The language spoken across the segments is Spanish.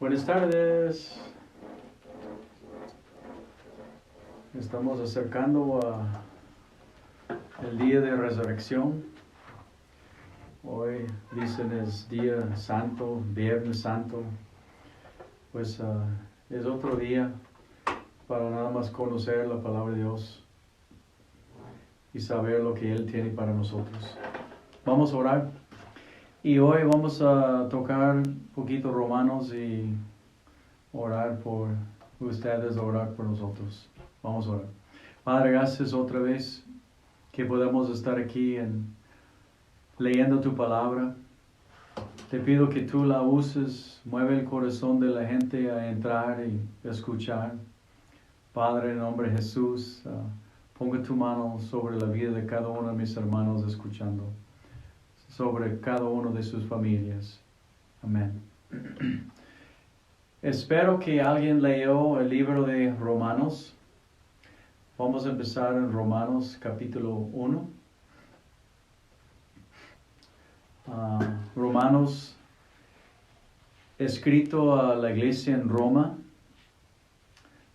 Buenas tardes. Estamos acercando a el día de resurrección. Hoy dicen es día santo, viernes santo. Pues es otro día para nada más conocer la palabra de Dios y saber lo que Él tiene para nosotros. Vamos a orar. Y hoy vamos a tocar un poquito Romanos y orar por ustedes, orar por nosotros. Vamos a orar. Padre, gracias otra vez que podemos estar aquí leyendo tu palabra. Te pido que tú la uses, mueve el corazón de la gente a entrar y escuchar. Padre, en nombre de Jesús, ponga tu mano sobre la vida de cada uno de mis hermanos escuchando, sobre cada uno de sus familias. Amén. Espero que alguien leyó el libro de Romanos. Vamos a empezar en Romanos capítulo 1. Romanos, escrito a la iglesia en Roma.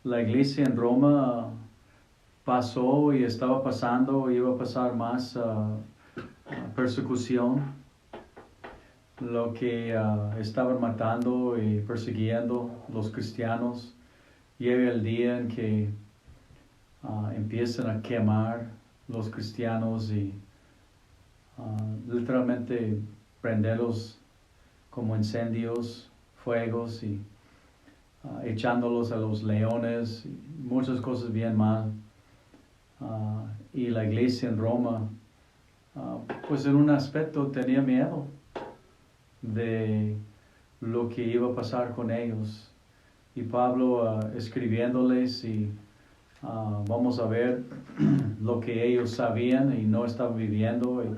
La iglesia en Roma pasó y estaba pasando, iba a pasar más persecución, lo que estaban matando y persiguiendo los cristianos. Llega el día en que empiezan a quemar los cristianos y literalmente prenderlos como incendios, fuegos y echándolos a los leones, muchas cosas bien mal. Y la iglesia en Roma, pues en un aspecto tenía miedo de lo que iba a pasar con ellos. Y Pablo escribiéndoles y vamos a ver lo que ellos sabían y no estaban viviendo. Y,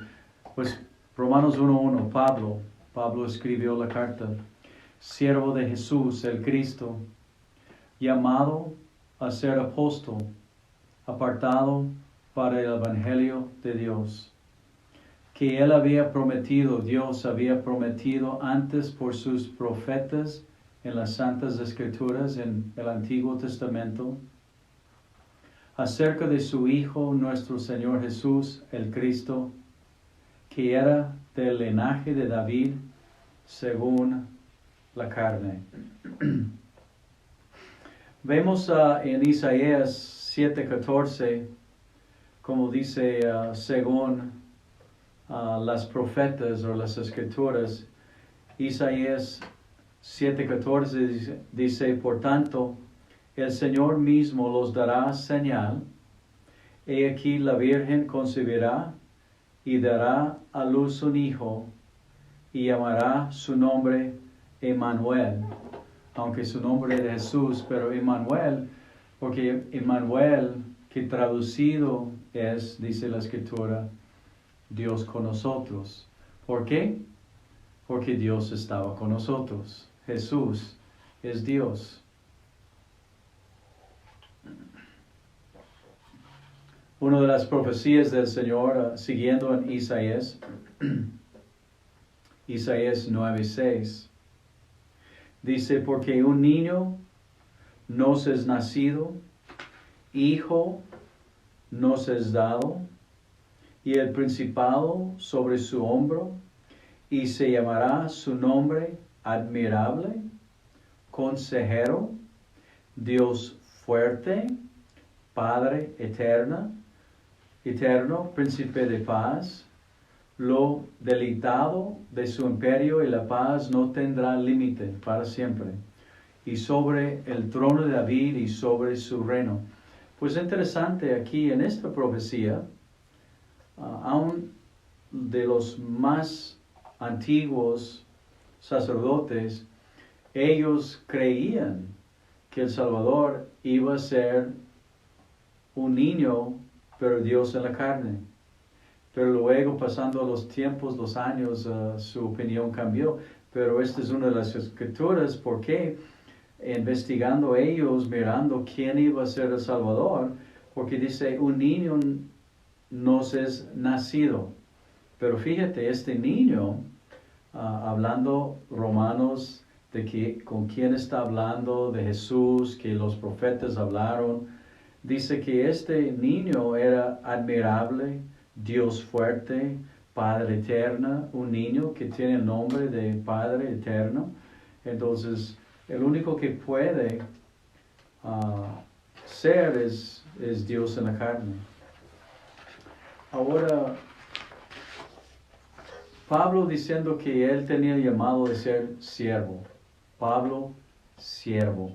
pues Romanos 1:1, Pablo escribió la carta. Siervo de Jesús, el Cristo, llamado a ser apóstol, apartado para el Evangelio de Dios, que Él había prometido, Dios había prometido antes por sus profetas en las Santas Escrituras, en el Antiguo Testamento, acerca de su Hijo, nuestro Señor Jesús, el Cristo, que era del linaje de David, según la carne. Vemos en Isaías 7:14, como dice, según las profetas o las escrituras. Isaías 7:14 dice, por tanto, el Señor mismo los dará señal. He aquí la Virgen concebirá y dará a luz un hijo y llamará su nombre Emmanuel. Aunque su nombre es Jesús, pero Emmanuel, porque Emmanuel, que traducido es, dice la Escritura, Dios con nosotros. ¿Por qué? Porque Dios estaba con nosotros. Jesús es Dios. Una de las profecías del Señor, siguiendo en Isaías 9:6, dice, porque un niño nos es nacido, hijo nos es dado, y el principado sobre su hombro, y se llamará su nombre admirable, consejero, Dios fuerte, Padre eterno, príncipe de paz. Lo deleitado de su imperio y la paz no tendrá límite para siempre. Y sobre el trono de David y sobre su reino. Pues interesante aquí en esta profecía, aún de los más antiguos sacerdotes, ellos creían que el Salvador iba a ser un niño, pero Dios en la carne. Pero luego, pasando los tiempos, los años, su opinión cambió. Pero esta es una de las escrituras, porque investigando ellos, mirando quién iba a ser el Salvador, porque dice, un niño nos es nacido. Pero fíjate, este niño, hablando Romanos de que, con quién está hablando, de Jesús, que los profetas hablaron. Dice que este niño era admirable, Dios fuerte, Padre eterno, un niño que tiene el nombre de Padre eterno. Entonces, el único que puede ser es Dios en la carne. Ahora, Pablo diciendo que él tenía llamado de ser siervo. Pablo, siervo.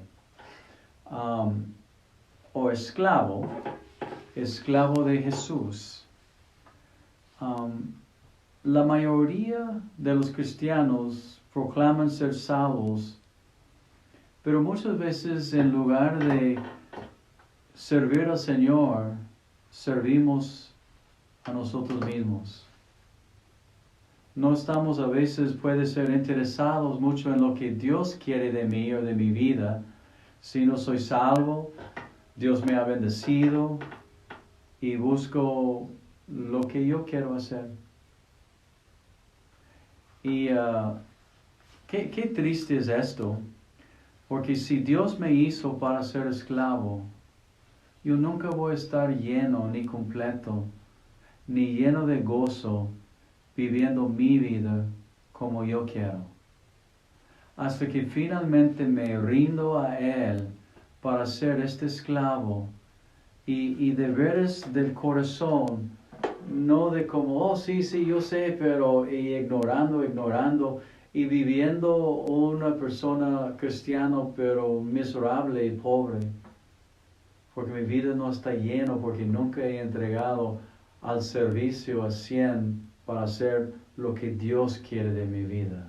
O esclavo de Jesús. La mayoría de los cristianos proclaman ser salvos, pero muchas veces en lugar de servir al Señor, servimos a nosotros mismos. No estamos a veces, puede ser, interesados mucho en lo que Dios quiere de mí o de mi vida. Si no soy salvo, Dios me ha bendecido y busco lo que yo quiero hacer. Y qué triste es esto, porque si Dios me hizo para ser esclavo, yo nunca voy a estar lleno ni completo, ni lleno de gozo, viviendo mi vida como yo quiero. Hasta que finalmente me rindo a Él para ser este esclavo y de veras del corazón, no de como, oh sí, yo sé, pero y ignorando y viviendo una persona cristiana pero miserable y pobre, porque mi vida no está llena, porque nunca he entregado al servicio a 100 para hacer lo que Dios quiere de mi vida.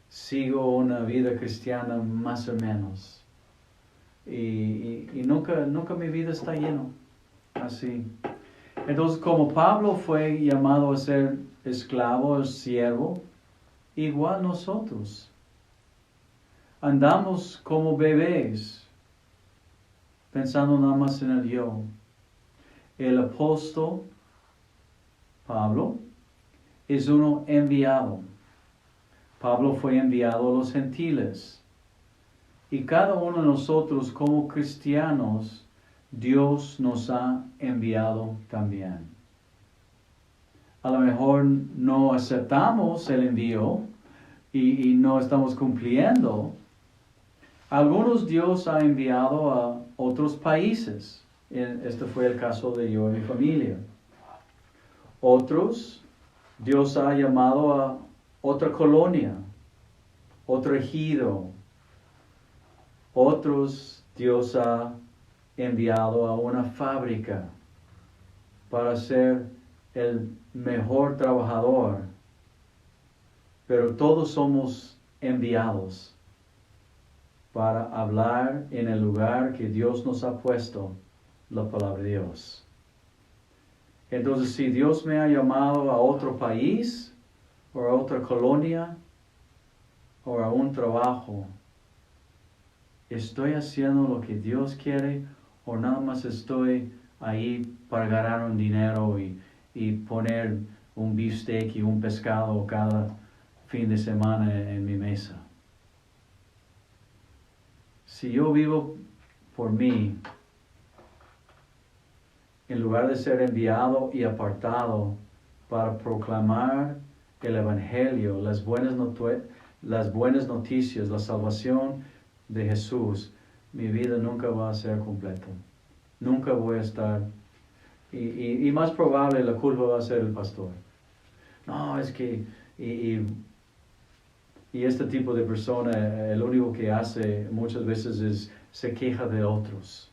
Sigo una vida cristiana más o menos. Y nunca mi vida está llena así. Entonces, como Pablo fue llamado a ser esclavo, siervo, igual nosotros. Andamos como bebés, pensando nada más en el yo. El apóstol Pablo es uno enviado. Pablo fue enviado a los gentiles. Y cada uno de nosotros como cristianos, Dios nos ha enviado también. A lo mejor no aceptamos el envío y no estamos cumpliendo. Algunos Dios ha enviado a otros países. Este fue el caso de yo y mi familia. Otros Dios ha llamado a otra colonia, otro ejido. Otros Dios ha enviado a una fábrica para ser el mejor trabajador. Pero todos somos enviados para hablar en el lugar que Dios nos ha puesto la palabra de Dios. Entonces, si Dios me ha llamado a otro país, o a otra colonia, o a un trabajo, ¿estoy haciendo lo que Dios quiere o nada más estoy ahí para ganar un dinero y poner un beefsteak y un pescado cada fin de semana en mi mesa? Si yo vivo por mí, en lugar de ser enviado y apartado para proclamar el Evangelio, las buenas noticias, la salvación de Jesús, mi vida nunca va a ser completa. Nunca voy a estar. Y más probable la culpa va a ser el pastor. No, es que... Y este tipo de persona, el único que hace muchas veces es se queja de otros.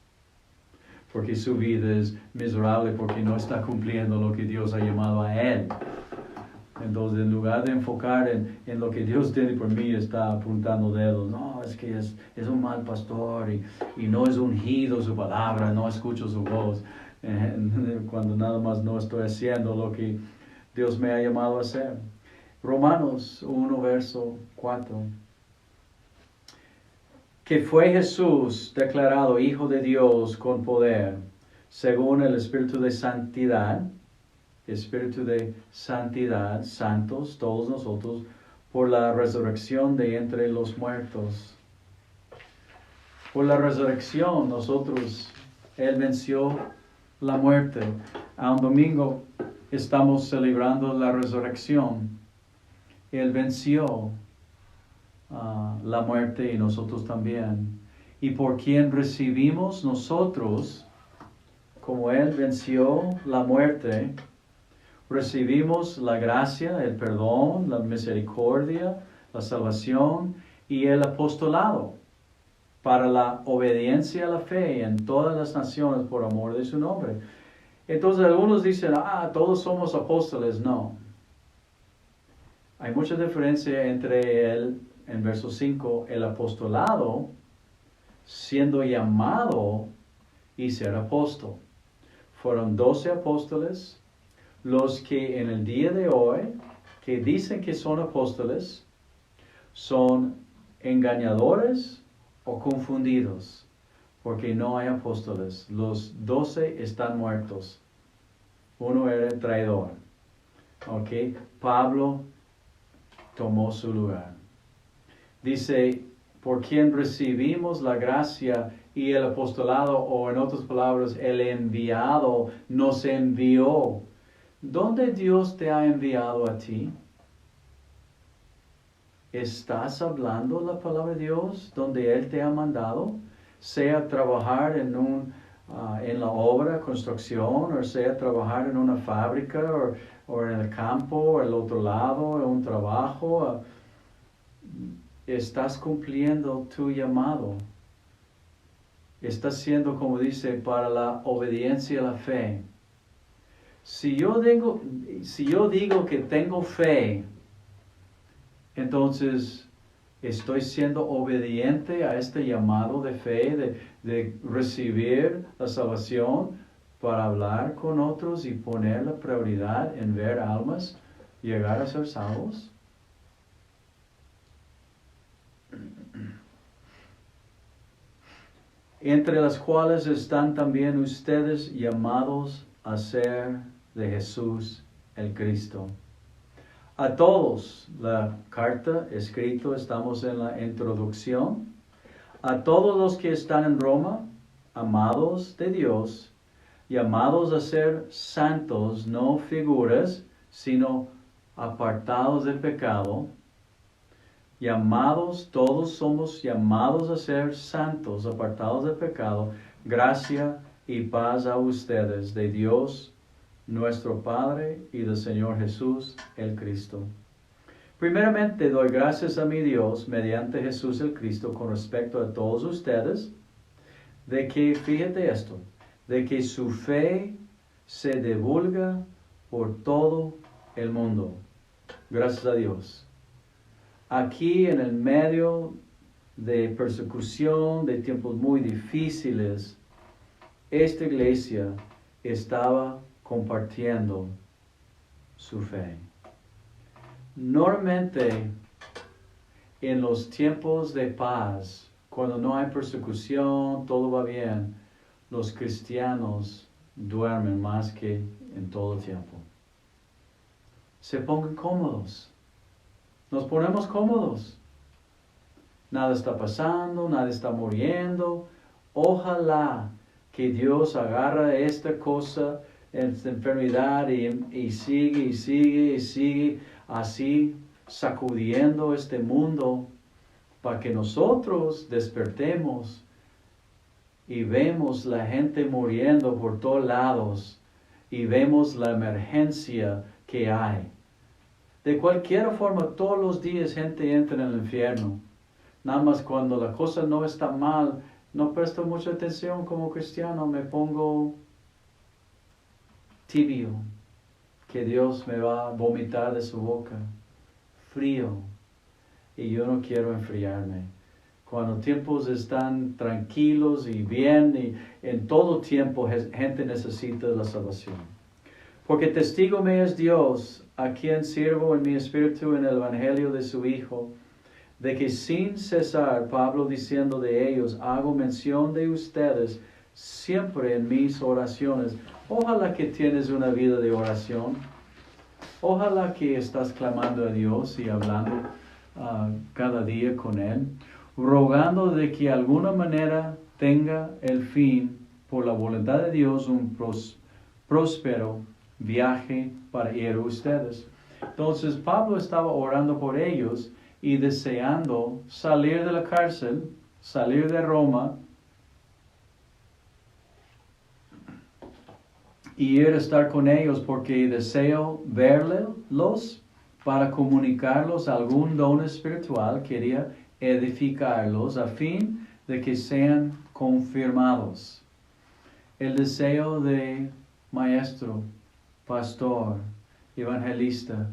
Porque su vida es miserable, porque no está cumpliendo lo que Dios ha llamado a él. Entonces, en lugar de enfocar en lo que Dios tiene por mí, está apuntando dedos. No, es que es un mal pastor y no es ungido su palabra, no escucho su voz. Cuando nada más no estoy haciendo lo que Dios me ha llamado a hacer. Romanos 1, verso 4. Que fue Jesús declarado Hijo de Dios con poder, según el Espíritu de Santidad, santos, todos nosotros, por la resurrección de entre los muertos. Por la resurrección nosotros, Él venció la muerte. A un domingo estamos celebrando la resurrección. Él venció la muerte y nosotros también. Y por quien recibimos nosotros, como Él venció la muerte, recibimos la gracia, el perdón, la misericordia, la salvación y el apostolado para la obediencia a la fe en todas las naciones por amor de su nombre. Entonces algunos dicen, todos somos apóstoles. No. Hay mucha diferencia entre él, en verso 5, el apostolado, siendo llamado y ser apóstol. Fueron 12 apóstoles, los que en el día de hoy, que dicen que son apóstoles, son engañadores o confundidos, porque no hay apóstoles. Los 12 están muertos. Uno era el traidor. Ok, Pablo tomó su lugar. Dice, por quien recibimos la gracia y el apostolado, o en otras palabras, el enviado nos envió. ¿Dónde Dios te ha enviado a ti? ¿Estás hablando la palabra de Dios donde Él te ha mandado? Sea trabajar en la obra, construcción, o sea trabajar en una fábrica, o en el campo, o el otro lado, en un trabajo. Estás cumpliendo tu llamado. Estás siendo, como dice, para la obediencia a la fe. Si yo digo que tengo fe, entonces estoy siendo obediente a este llamado de fe, de recibir la salvación para hablar con otros y poner la prioridad en ver almas llegar a ser salvos. Entre las cuales están también ustedes llamados a ser de Jesús el Cristo. A todos, la carta escrita, estamos en la introducción. A todos los que están en Roma, amados de Dios, llamados a ser santos, no figuras, sino apartados del pecado. Llamados, todos somos llamados a ser santos, apartados del pecado. Gracia y paz a ustedes, de Dios nuestro Padre y del Señor Jesús el Cristo. Primeramente doy gracias a mi Dios mediante Jesús el Cristo con respecto a todos ustedes, de que, fíjate esto, de que su fe se divulga por todo el mundo. Gracias a Dios. Aquí en el medio de persecución, de tiempos muy difíciles, esta iglesia estaba compartiendo su fe. Normalmente, en los tiempos de paz, cuando no hay persecución, todo va bien, los cristianos duermen más que en todo el tiempo. Se pongan cómodos. Nos ponemos cómodos. Nada está pasando, nada está muriendo. Ojalá que Dios agarre esta cosa, esta enfermedad y sigue así sacudiendo este mundo para que nosotros despertemos y vemos la gente muriendo por todos lados y vemos la emergencia que hay. De cualquier forma, todos los días gente entra en el infierno. Nada más cuando la cosa no está mal, no presto mucha atención como cristiano, me pongo tibio, que Dios me va a vomitar de su boca, frío, y yo no quiero enfriarme. Cuando tiempos están tranquilos y bien, y en todo tiempo gente necesita la salvación. Porque testigo me es Dios, a quien sirvo en mi espíritu en el evangelio de su Hijo, de que sin cesar, Pablo diciendo de ellos, hago mención de ustedes siempre en mis oraciones. Ojalá que tienes una vida de oración. Ojalá que estás clamando a Dios y hablando cada día con Él, rogando de que de alguna manera tenga el fin, por la voluntad de Dios, un próspero viaje para ir a ustedes. Entonces Pablo estaba orando por ellos y deseando salir de la cárcel, salir de Roma y ir a estar con ellos porque deseo verlos para comunicarlos algún don espiritual. Quería edificarlos a fin de que sean confirmados. El deseo de maestro, pastor, evangelista,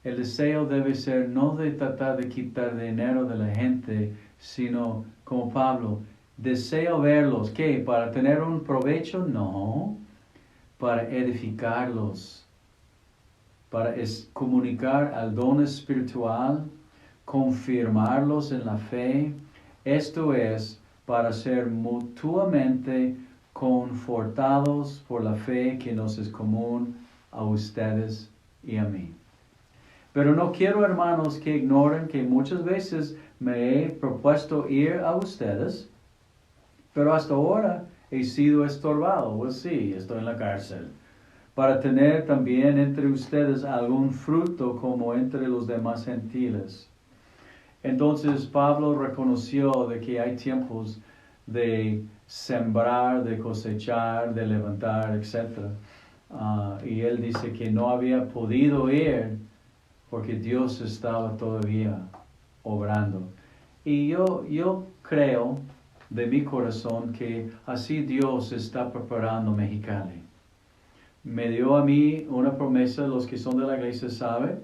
el deseo debe ser no de tratar de quitar dinero de la gente, sino como Pablo, deseo verlos. ¿Qué? ¿Para tener un provecho? No, para edificarlos, para comunicar al don espiritual, confirmarlos en la fe. Esto es para ser mutuamente confortados por la fe que nos es común a ustedes y a mí. Pero no quiero, hermanos, que ignoren que muchas veces me he propuesto ir a ustedes, pero hasta ahora he sido estorbado. Pues sí, estoy en la cárcel. Para tener también entre ustedes algún fruto como entre los demás gentiles. Entonces Pablo reconoció de que hay tiempos de sembrar, de cosechar, de levantar, etc. Y él dice que no había podido ir porque Dios estaba todavía obrando. Y yo creo de mi corazón que así Dios está preparando Mexicali. Me dio a mí una promesa, los que son de la iglesia saben,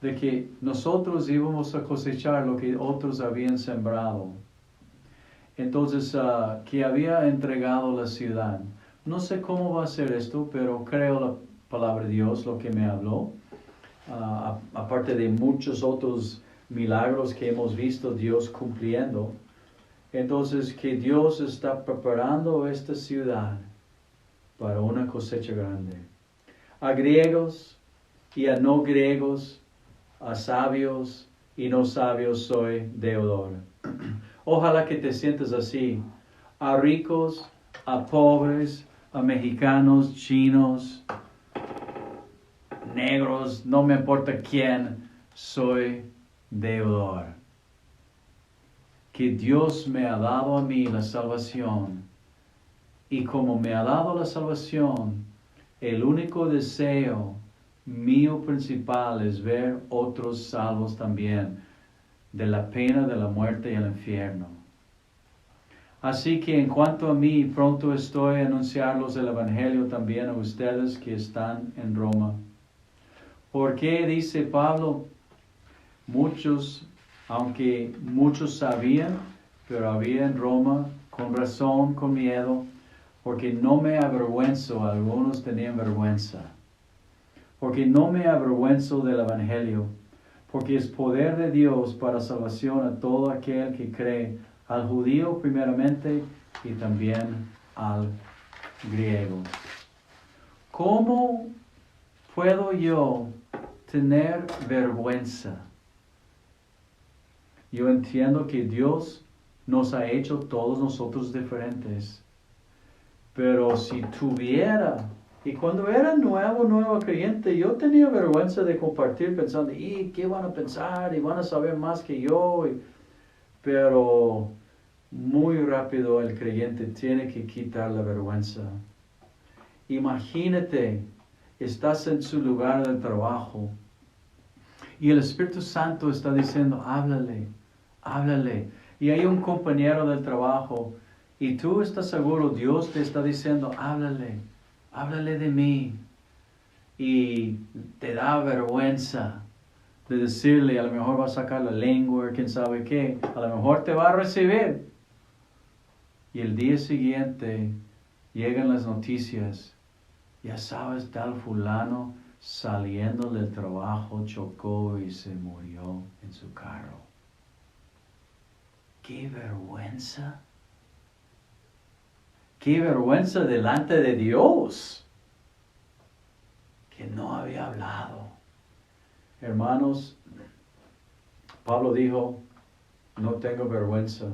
de que nosotros íbamos a cosechar lo que otros habían sembrado. Entonces, que había entregado la ciudad. No sé cómo va a ser esto, pero creo la palabra de Dios, lo que me habló. Aparte de muchos otros milagros que hemos visto Dios cumpliendo. Entonces, que Dios está preparando esta ciudad para una cosecha grande. A griegos y a no griegos, a sabios y no sabios soy deudor. Ojalá que te sientas así. A ricos, a pobres, a mexicanos, chinos, negros, no me importa quién, soy deudor. Que Dios me ha dado a mí la salvación. Y como me ha dado la salvación, el único deseo mío principal es ver otros salvos también de la pena de la muerte y el infierno. Así que en cuanto a mí, pronto estoy a anunciarlos el Evangelio también a ustedes que están en Roma. Porque dice Pablo, muchos, aunque muchos sabían, pero había en Roma con razón, con miedo, porque no me avergüenzo, algunos tenían vergüenza, porque no me avergüenzo del Evangelio, porque es poder de Dios para salvación a todo aquel que cree, al judío primeramente y también al griego. ¿Cómo puedo yo tener vergüenza? Yo entiendo que Dios nos ha hecho todos nosotros diferentes. Pero si tuviera, y cuando era nuevo creyente, yo tenía vergüenza de compartir pensando, ¿y qué van a pensar? Y van a saber más que yo. Pero muy rápido el creyente tiene que quitar la vergüenza. Imagínate, estás en su lugar de trabajo y el Espíritu Santo está diciendo, háblale, háblale. Y hay un compañero del trabajo y tú estás seguro, Dios te está diciendo, háblale, háblale de mí. Y te da vergüenza de decirle, a lo mejor va a sacar la lengua, quién sabe qué, a lo mejor te va a recibir. Y el día siguiente llegan las noticias, ya sabes, tal fulano saliendo del trabajo chocó y se murió en su carro. ¡Qué vergüenza! ¡Qué vergüenza delante de Dios! que no había hablado. Hermanos, Pablo dijo, no tengo vergüenza,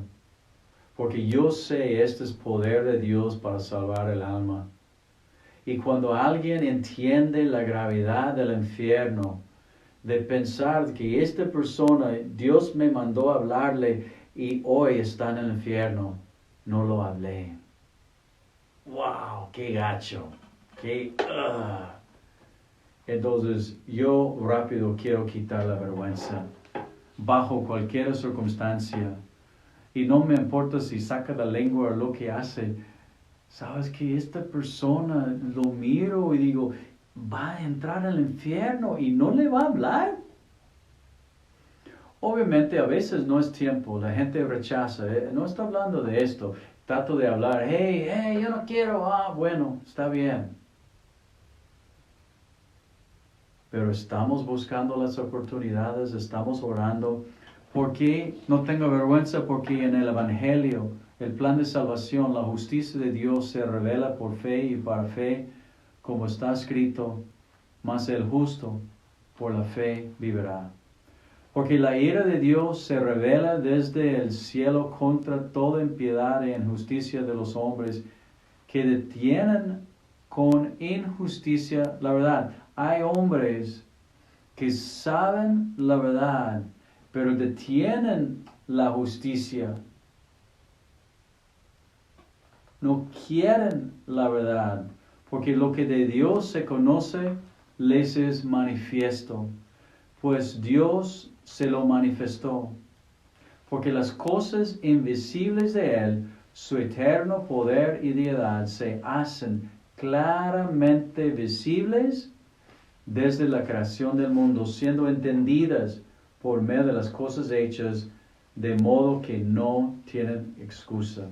porque yo sé este es poder de Dios para salvar el alma. Y cuando alguien entiende la gravedad del infierno, de pensar que esta persona, Dios me mandó a hablarle y hoy está en el infierno, no lo hablé. ¡Wow! ¡Qué gacho! ¡Qué! Entonces, yo rápido quiero quitar la vergüenza, bajo cualquier circunstancia. Y no me importa si saca la lengua o lo que hace. Sabes que esta persona lo miro y digo, va a entrar al infierno y no le va a hablar. Obviamente a veces no es tiempo, la gente rechaza, no está hablando de esto. Trato de hablar, hey, yo no quiero, bueno, está bien. Pero estamos buscando las oportunidades, estamos orando. ¿Por qué no tengo vergüenza? Porque en el Evangelio, el plan de salvación, la justicia de Dios se revela por fe y para fe, como está escrito, mas el justo por la fe vivirá. Porque la ira de Dios se revela desde el cielo contra toda impiedad e injusticia de los hombres que detienen con injusticia la verdad. Hay hombres que saben la verdad, pero detienen la justicia. No quieren la verdad, porque lo que de Dios se conoce les es manifiesto, pues Dios se lo manifestó. Porque las cosas invisibles de Él, su eterno poder y deidad, se hacen claramente visibles desde la creación del mundo, siendo entendidas por medio de las cosas hechas, de modo que no tienen excusa.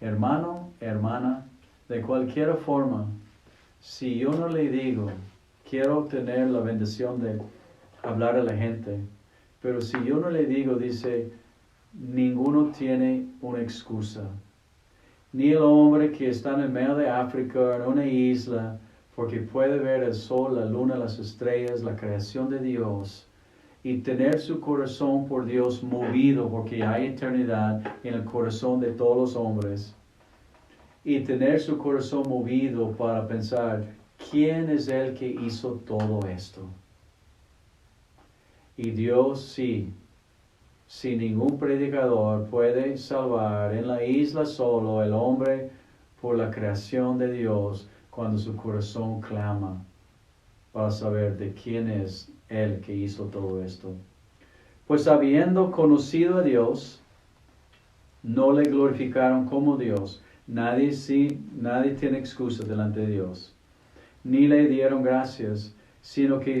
Hermano, hermana, de cualquier forma, si yo no le digo, quiero tener la bendición de hablar a la gente, pero si yo no le digo, dice, ninguno tiene una excusa. Ni el hombre que está en el medio de África, en una isla, porque puede ver el sol, la luna, las estrellas, la creación de Dios, y tener su corazón por Dios movido, porque hay eternidad en el corazón de todos los hombres, y tener su corazón movido para pensar, ¿quién es el que hizo todo esto? Y Dios sí, sin ningún predicador puede salvar en la isla solo el hombre por la creación de Dios cuando su corazón clama para saber de quién es Él que hizo todo esto. Pues habiendo conocido a Dios, no le glorificaron como Dios. Nadie tiene excusa delante de Dios. Ni le dieron gracias, sino que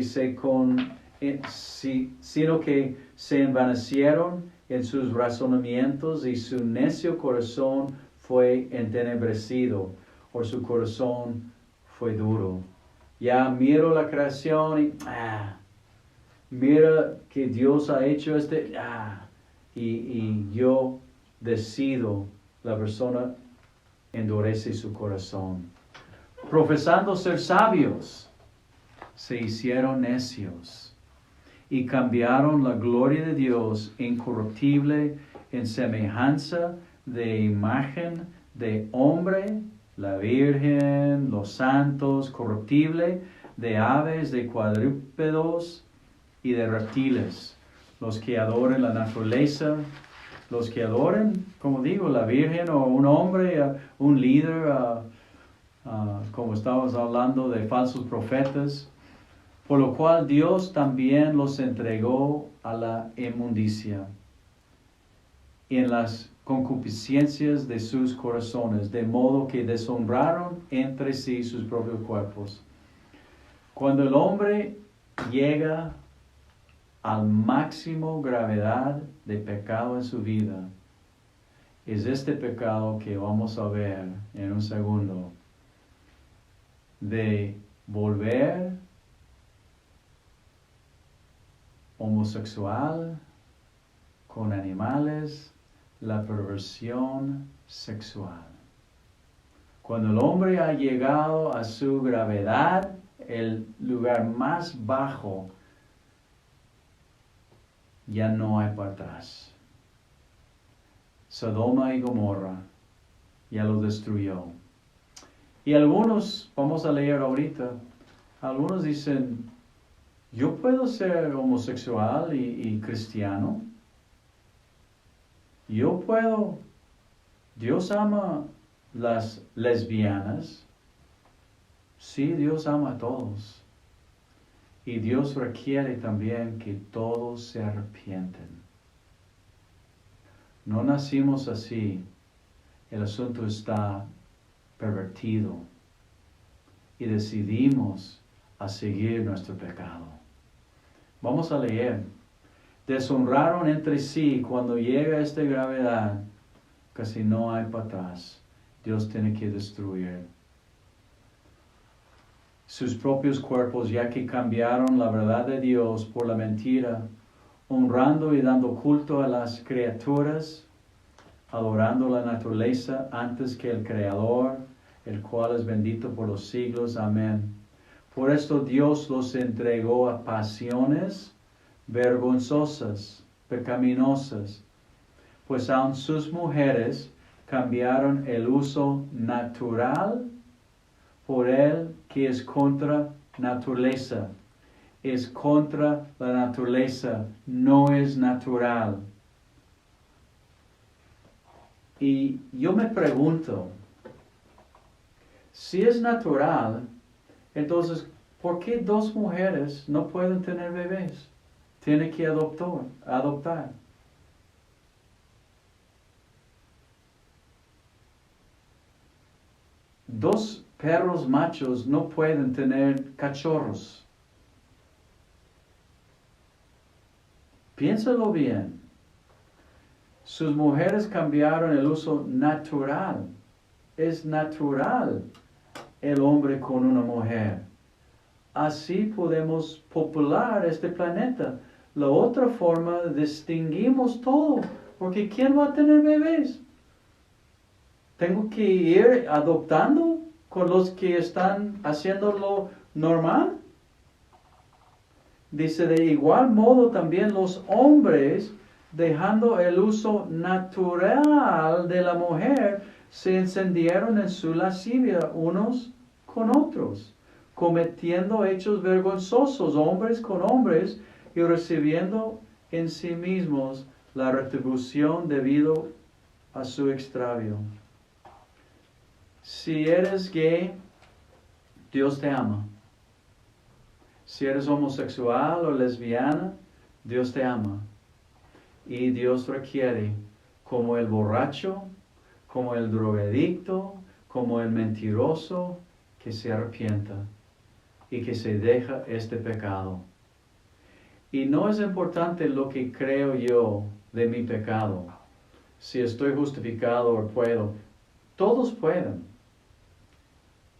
se envanecieron en sus razonamientos y su necio corazón fue entenebrecido, o su corazón fue duro. Ya miro la creación y mira que Dios ha hecho y yo decido, la persona endurece su corazón. Profesando ser sabios, se hicieron necios y cambiaron la gloria de Dios incorruptible en semejanza de imagen de hombre, la Virgen, los santos, corruptible, de aves, de cuadrúpedos y de reptiles, los que adoren la naturaleza, los que adoren, como digo, la Virgen o un hombre, un líder, como estábamos hablando de falsos profetas, por lo cual Dios también los entregó a la inmundicia en las concupiscencias de sus corazones, de modo que deshonraron entre sí sus propios cuerpos. Cuando el hombre llega al máximo gravedad de pecado en su vida, es este pecado que vamos a ver en un segundo, de volver homosexual con animales, la perversión sexual. Cuando el hombre ha llegado a su gravedad el lugar más bajo, ya no hay para atrás. Sodoma y Gomorra ya lo destruyó. Y algunos, vamos a leer ahorita, algunos dicen, yo puedo ser homosexual y cristiano. Yo puedo, Dios ama las lesbianas. Sí, Dios ama a todos. Y Dios requiere también que todos se arrepienten. No nacimos así. El asunto está pervertido. Y decidimos a seguir nuestro pecado. Vamos a leer. Deshonraron entre sí cuando llega esta gravedad. Casi no hay para atrás. Dios tiene que destruir sus propios cuerpos, ya que cambiaron la verdad de Dios por la mentira, honrando y dando culto a las criaturas, adorando la naturaleza antes que el Creador, el cual es bendito por los siglos. Amén. Por esto Dios los entregó a pasiones vergonzosas, pecaminosas, pues aun sus mujeres cambiaron el uso natural por el que es contra naturaleza. Es contra la naturaleza, no es natural. Y yo me pregunto, si es natural, entonces, ¿por qué dos mujeres no pueden tener bebés? Tienen que adoptar. Dos perros machos no pueden tener cachorros. Piénsalo bien. Sus mujeres cambiaron el uso natural. Es natural el hombre con una mujer. Así podemos popular este planeta. La otra forma, distinguimos todo. Porque ¿quién va a tener bebés? Tengo que ir adoptando con los que están haciendo lo normal. Dice, de igual modo también los hombres, dejando el uso natural de la mujer, se encendieron en su lascivia unos con otros, cometiendo hechos vergonzosos, hombres con hombres, y recibiendo en sí mismos la retribución debido a su extravío. Si eres gay, Dios te ama. Si eres homosexual o lesbiana, Dios te ama. Y Dios requiere, como el borracho, como el drogadicto, como el mentiroso, que se arrepienta y que se deja este pecado. Y no es importante lo que creo yo de mi pecado. Si estoy justificado o puedo. Todos pueden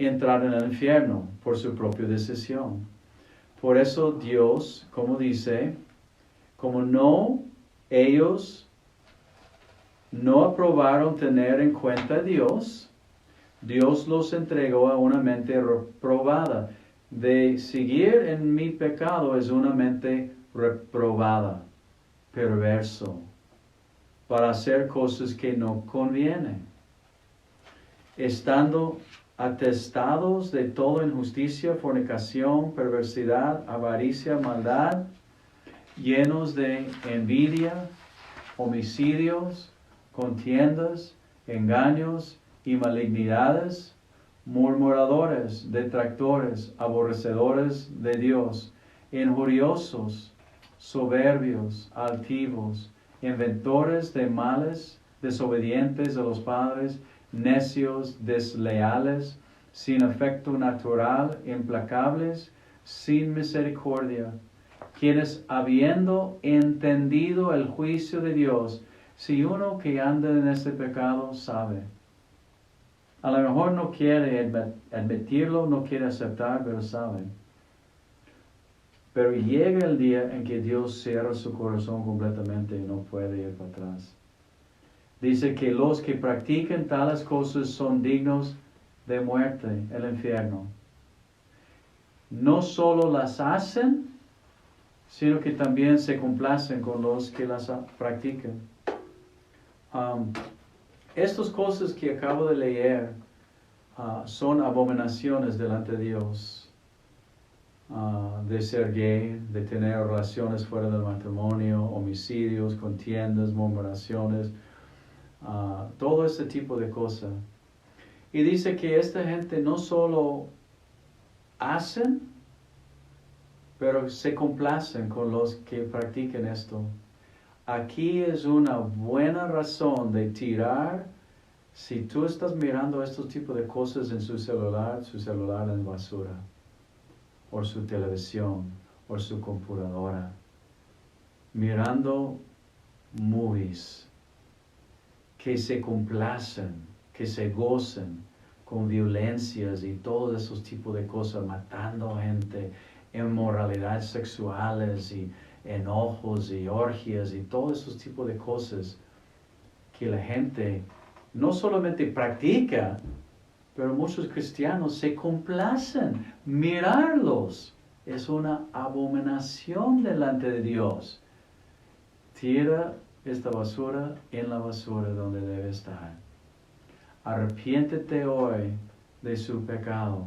entrar en el infierno por su propia decisión. Por eso Dios, como dice, como ellos no aprobaron tener en cuenta a Dios, Dios los entregó a una mente reprobada. De seguir en mi pecado es una mente reprobada, perverso, para hacer cosas que no convienen. Estando atestados de toda injusticia, fornicación, perversidad, avaricia, maldad, llenos de envidia, homicidios, contiendas, engaños y malignidades, murmuradores, detractores, aborrecedores de Dios, injuriosos, soberbios, altivos, inventores de males, desobedientes a los padres, necios, desleales, sin afecto natural, implacables, sin misericordia, quienes habiendo entendido el juicio de Dios, si uno que anda en este pecado sabe, a lo mejor no quiere admitirlo, no quiere aceptar, pero sabe. Pero llega el día en que Dios cierra su corazón completamente y no puede ir para atrás. Dice que los que practican tales cosas son dignos de muerte, el infierno. no solo las hacen, sino que también se complacen con los que las practican. Estas cosas que acabo de leer son abominaciones delante de Dios. De ser gay, de tener relaciones fuera del matrimonio, homicidios, contiendas, murmuraciones, todo ese tipo de cosas. Y dice que esta gente no solo hacen, pero se complacen con los que practican esto. Aquí es una buena razón de tirar. Si tú estás mirando estos tipos de cosas en su celular en basura, o su televisión, o su computadora, mirando movies que se complacen, que se gocen con violencias y todos esos tipos de cosas, matando gente, inmoralidades sexuales y enojos y orgías y todos esos tipos de cosas que la gente no solamente practica, pero muchos cristianos se complacen. Mirarlos es una abominación delante de Dios. Tira esta basura en la basura donde debe estar. Arrepiéntete hoy de su pecado.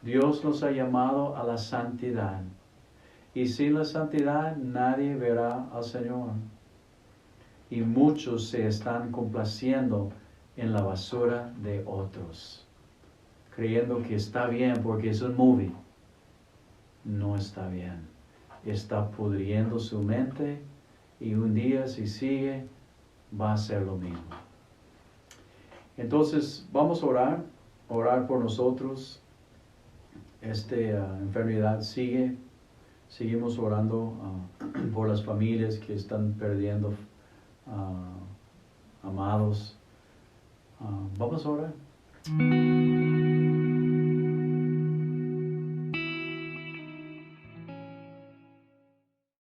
Dios nos ha llamado a la santidad. Y sin la santidad nadie verá al Señor. Y muchos se están complaciendo en la basura de otros, creyendo que está bien porque es un movie. No está bien. Está pudriendo su mente y un día si sigue va a ser lo mismo. Entonces vamos a orar por nosotros. Esta enfermedad seguimos orando por las familias que están perdiendo amados. Vamos a orar.